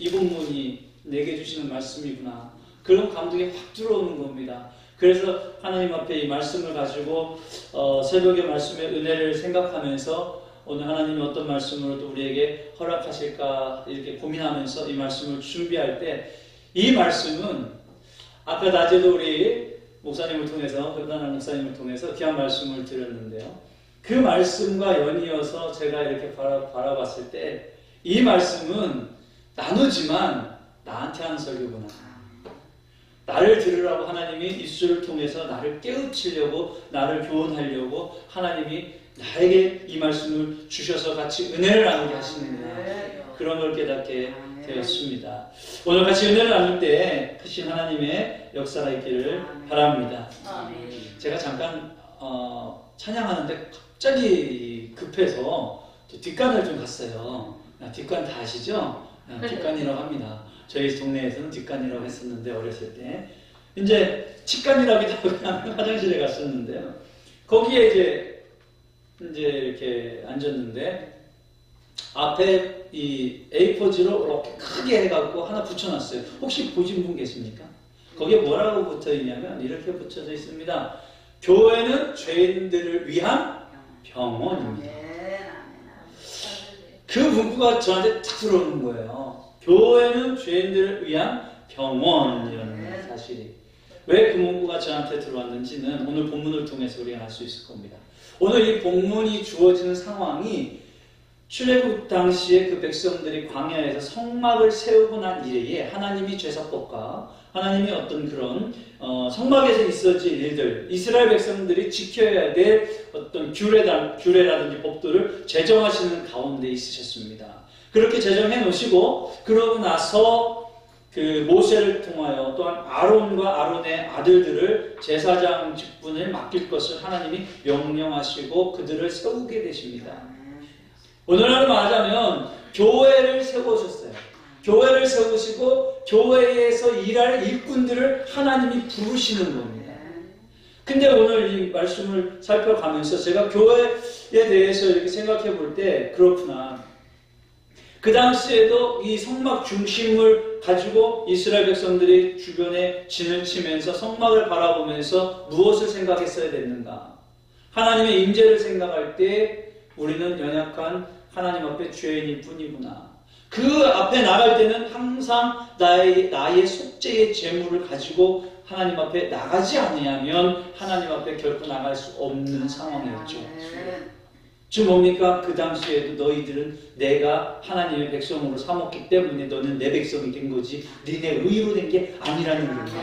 이 본문이 내게 주시는 말씀이구나. 그런 감동이 확 들어오는 겁니다. 그래서 하나님 앞에 이 말씀을 가지고 새벽의 말씀의 은혜를 생각하면서 오늘 하나님이 어떤 말씀으로 또 우리에게 허락하실까 이렇게 고민하면서 이 말씀을 준비할 때 이 말씀은 아까 낮에도 우리 목사님을 통해서 변단한 목사님을 통해서 귀한 말씀을 드렸는데요. 그 말씀과 연이어서 제가 이렇게 바라봤을 때 이 말씀은 나누지만 나한테 하는 설교구나. 나를 들으라고 하나님이 이수를 통해서 나를 깨우치려고 나를 교훈하려고 하나님이 나에게 이 말씀을 주셔서 같이 은혜를 나누게 하시는구나. 그런 걸 깨닫게 되었습니다. 오늘 같이 은혜를 나눌 때 크신 하나님의 역사가 있기를 바랍니다. 제가 잠깐 찬양하는데 갑자기 급해서 뒷간을 좀 갔어요. 뒷간 다 아시죠? 뒷간이라고 합니다. 저희 동네에서는 뒷간이라고 했었는데 어렸을 때 이제 치간이라기도 하고 그냥 화장실에 갔었는데요. 거기에 이제 이렇게 앉았는데 앞에 이 A4지로 이렇게 크게 해갖고 하나 붙여놨어요. 혹시 보신 분 계십니까? 거기에 뭐라고 붙어있냐면 이렇게 붙여져 있습니다. 교회는 죄인들을 위한 병원입니다. 그 문구가 저한테 탁 들어오는 거예요. 교회는 죄인들을 위한 병원이라는 사실이. 왜 그 문구가 저한테 들어왔는지는 오늘 본문을 통해서 우리가 알 수 있을 겁니다. 오늘 이 본문이 주어지는 상황이 출애굽 당시에 그 백성들이 광야에서 성막을 세우고 난 이래에 하나님이 제사법과 하나님이 어떤 그런 성막에서 있어질 일들, 이스라엘 백성들이 지켜야 될 어떤 규례라든지 법도를 제정하시는 가운데 있으셨습니다. 그렇게 제정해 놓으시고 그러고 나서 그 모세를 통하여 또한 아론과 아론의 아들들을 제사장 직분을 맡길 것을 하나님이 명령하시고 그들을 세우게 되십니다. 오늘날로 말하자면 교회를 세우셨어요. 교회를 세우시고 교회에서 일할 일꾼들을 하나님이 부르시는 겁니다. 근데 오늘 이 말씀을 살펴가면서 제가 교회에 대해서 이렇게 생각해 볼 때 그렇구나. 그 당시에도 이 성막 중심을 가지고 이스라엘 백성들이 주변에 진을 치면서 성막을 바라보면서 무엇을 생각했어야 됐는가? 하나님의 임재를 생각할 때 우리는 연약한 하나님 앞에 죄인일 뿐이구나. 그 앞에 나갈 때는 항상 나의 속죄의 재물을 가지고 하나님 앞에 나가지 않으면 하나님 앞에 결코 나갈 수 없는 상황이었죠. 즉 뭡니까? 그 당시에도 너희들은 내가 하나님의 백성으로 삼았기 때문에 너는 내 백성이 된 거지 니네 의로 된 게 아니라는 겁니다.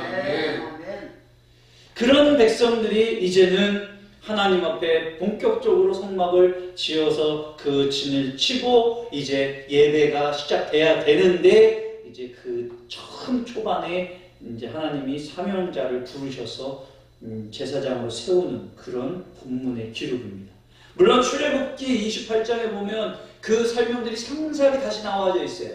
그런 백성들이 이제는 하나님 앞에 본격적으로 성막을 지어서 그 진을 치고 이제 예배가 시작돼야 되는데 이제 그 처음 초반에 이제 하나님이 사명자를 부르셔서 제사장으로 세우는 그런 본문의 기록입니다. 물론 출애굽기 28장에 보면 그 설명들이 상세하게 다시 나와져 있어요.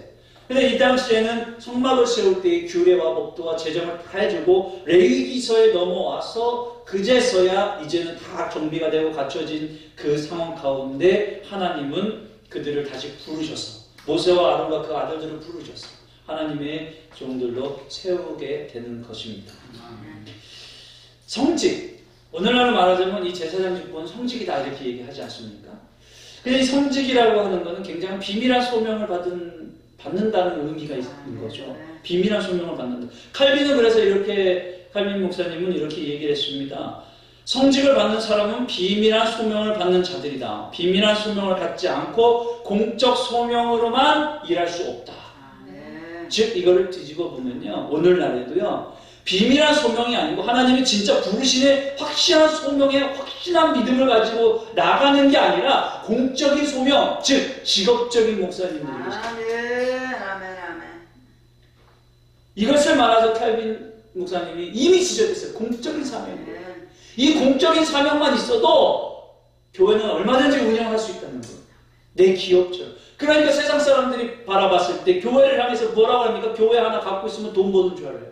근데 이 당시에는 성막을 세울 때의 규례와 법도와 제정을 다 해주고 레위기서에 넘어와서 그제서야 이제는 다 정비가 되고 갖춰진 그 상황 가운데 하나님은 그들을 다시 부르셔서 모세와 아론과 그 아들들을 부르셔서 하나님의 종들로 세우게 되는 것입니다. 성직, 오늘날로 말하자면 이 제사장 직분은 성직이다 이렇게 얘기하지 않습니까? 근데 이 성직이라고 하는 것은 굉장히 비밀한 소명을 받는다는 의미가 있는 거죠. 비밀한 소명을 받는다. 칼빈은 그래서 이렇게, 칼빈 목사님은 이렇게 얘기를 했습니다. 성직을 받는 사람은 비밀한 소명을 받는 자들이다. 비밀한 소명을 갖지 않고 공적 소명으로만 일할 수 없다. 즉 이거를 뒤집어 보면요, 오늘날에도요 비밀한 소명이 아니고 하나님이 진짜 부르시는 확실한 소명에 확실한 믿음을 가지고 나가는 게 아니라 공적인 소명, 즉 직업적인 목사님들이 계십니다. 이것을 말하서 칼빈 목사님이 이미 지적했어요. 공적인 사명이에요. 이 공적인 사명만 있어도 교회는 얼마든지 운영할 수 있다는 거예요. 내 기업처럼. 그러니까 세상 사람들이 바라봤을 때 교회를 향해서 뭐라고 합니까? 교회 하나 갖고 있으면 돈 버는 줄 알아요.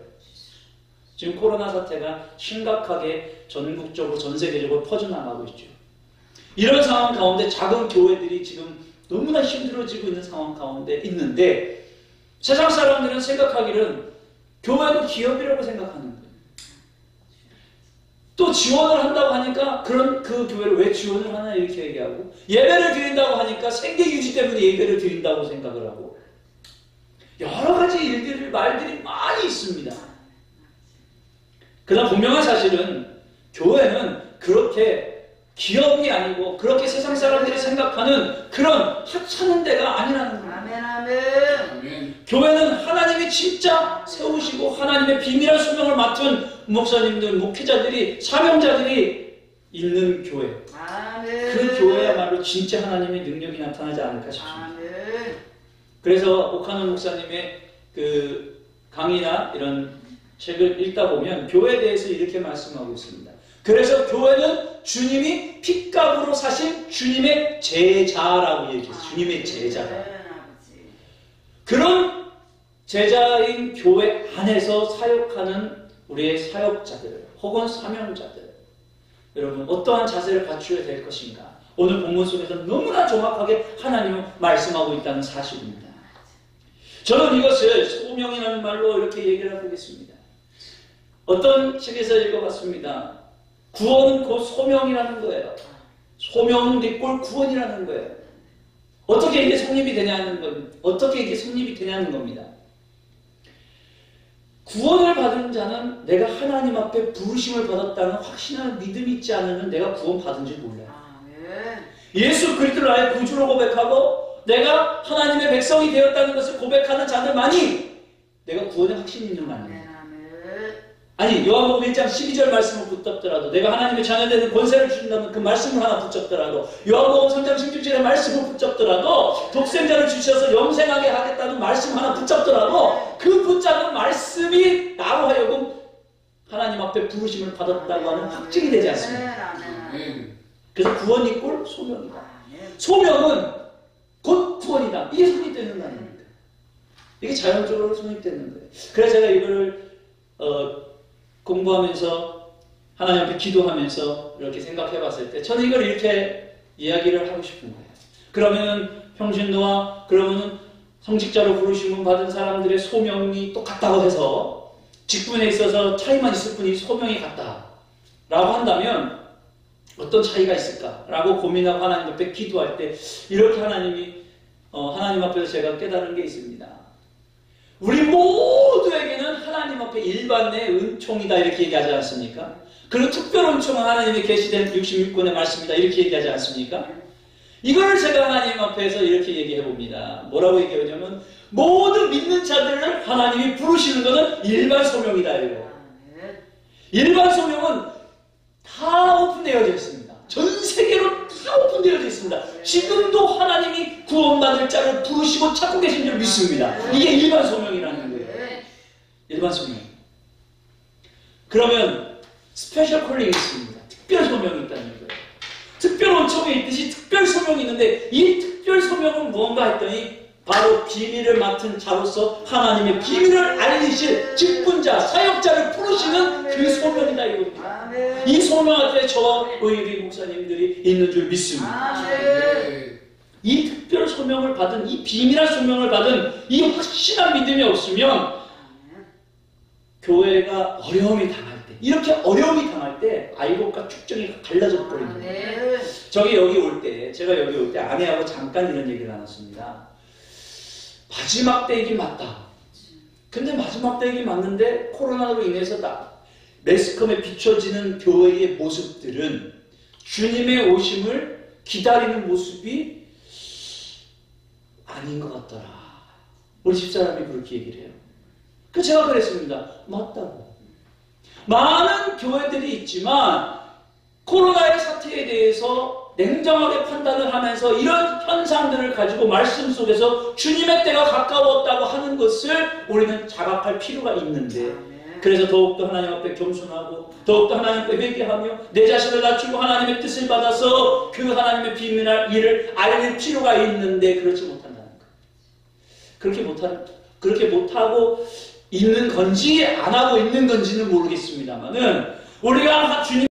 지금 코로나 사태가 심각하게 전국적으로 전 세계적으로 퍼져나가고 있죠. 이런 상황 가운데 작은 교회들이 지금 너무나 힘들어지고 있는 상황 가운데 있는데 세상 사람들은 생각하기는 교회도 기업이라고 생각하는 거예요. 또 지원을 한다고 하니까 그 교회를 왜 지원을 하나 이렇게 얘기하고, 예배를 드린다고 하니까 생계 유지 때문에 예배를 드린다고 생각을 하고, 여러 가지 말들이 많이 있습니다. 그러나 분명한 사실은 교회는 그렇게 기업이 아니고 그렇게 세상 사람들이 생각하는 그런 하찮은 데가 아니라는 거예요. 아멘, 아멘. 교회는 하나님이 진짜 세우시고 하나님의 비밀한 소명을 맡은 목사님들, 목회자들이, 사명자들이 있는 교회. 아멘. 그 교회야말로 진짜 하나님의 능력이 나타나지 않을까 싶습니다. 아멘. 그래서 오카노 목사님의 그 강의나 이런 책을 읽다 보면 교회에 대해서 이렇게 말씀하고 있습니다. 그래서 교회는 주님이 핏값으로 사신 주님의 제자라고 얘기했어요. 주님의 제자다. 그런 제자인 교회 안에서 사역하는 우리의 사역자들 혹은 사명자들, 여러분 어떠한 자세를 갖추어야 될 것인가? 오늘 본문 속에서 너무나 정확하게 하나님은 말씀하고 있다는 사실입니다. 저는 이것을 소명이라는 말로 이렇게 얘기를 해보겠습니다. 어떤 책에서 읽어봤습니다. 구원은 곧 소명이라는 거예요. 소명은 뒷골 구원이라는 거예요. 어떻게 이게 성립이 되냐는 겁니다. 어떻게 이게 성립이 되냐는 겁니다. 구원을 받은 자는 내가 하나님 앞에 부르심을 받았다는 확신한 믿음이 있지 않으면 내가 구원 받은 줄 몰라요. 예수 그리스도를 나의 구주로 고백하고 내가 하나님의 백성이 되었다는 것을 고백하는 자들만이 내가 구원의 확신이 있는 거 아니에요. 아니 요한복음 1장 12절 말씀을 붙잡더라도, 내가 하나님의 자녀되는 권세를 주신다는 그 말씀을 하나 붙잡더라도, 요한복음 3장 16절의 말씀을 붙잡더라도, 독생자를 주셔서 영생하게 하겠다는 말씀 하나 붙잡더라도, 그 붙잡은 말씀이 나로 하여금 하나님 앞에 부르심을 받았다고 하는 확증이 되지 않습니까? 그래서 구원이 꼴 소명이다. 소명은 곧 구원이다. 이게 성립되는 거 아닙니까? 이게 자연적으로 성립되는 거예요. 그래서 제가 이거를 공부하면서 하나님 앞에 기도하면서 이렇게 생각해 봤을 때 저는 이걸 이렇게 이야기를 하고 싶은 거예요. 그러면 평신도와 그러면 성직자로 부르심을 받은 사람들의 소명이 똑같다고 해서 직분에 있어서 차이만 있을 뿐이 소명이 같다라고 한다면 어떤 차이가 있을까라고 고민하고 하나님 앞에 기도할 때 이렇게 하나님 앞에서 제가 깨달은 게 있습니다. 우리 모두에게는 하나님 앞에 일반의 은총이다 이렇게 얘기하지 않습니까? 그리고 특별 은총은 하나님의 계시된 66권의 말씀이다 이렇게 얘기하지 않습니까? 이걸 제가 하나님 앞에서 이렇게 얘기해 봅니다. 뭐라고 얘기하냐면 모든 믿는 자들을 하나님이 부르시는 것은 일반 소명이다 이거예요. 일반 소명은 다 오픈되어져 있습니다. 전 세계로 다 오픈되어져 있습니다. 지금도 하나님이 구원받을 자를 부르시고 찾고 계신 줄 믿습니다. 이게 일반 소명이라는 거예요. 일반 소명. 그러면 스페셜 콜링이 있습니다. 특별 소명이 있다는 거예요. 특별 은총이 있듯이 특별 소명이 있는데 이 특별 소명은 무언가 했더니 바로 비밀을 맡은 자로서 하나님의 비밀을 알리실 직분자, 사역자를 부르시는 그 소명이다 이겁니다. 이 소명 앞에 저와 우리 목사님들이 있는 줄 믿습니다. 이 특별 소명을 받은, 이 비밀한 소명을 받은 이 확실한 믿음이 없으면 교회가 어려움이 당할 때, 이렇게 어려움이 당할 때 아이곡과 축정이 갈라져 버립니다. 제가 여기 올 때 아내하고 잠깐 이런 얘기를 나눴습니다. 마지막 때이긴 맞다. 근데 마지막 때이긴 맞는데 코로나로 인해서 매스컴에 비춰지는 교회의 모습들은 주님의 오심을 기다리는 모습이 아닌 것 같더라. 우리 집사람이 그렇게 얘기를 해요. 그래서 제가 그랬습니다. 맞다고. 많은 교회들이 있지만 코로나의 사태에 대해서 냉정하게 판단을 하면서 이런 현상들을 가지고 말씀 속에서 주님의 때가 가까웠다고 하는 것을 우리는 자각할 필요가 있는데, 그래서 더욱더 하나님 앞에 겸손하고 더욱더 하나님 앞에 회개하며 내 자신을 낮추고 하나님의 뜻을 받아서 그 하나님의 비밀한 일을 알릴 필요가 있는데 그렇지 못한다는 거예요. 그렇게 못하고 있는 건지 안 하고 있는 건지는 모르겠습니다만은 우리가 주님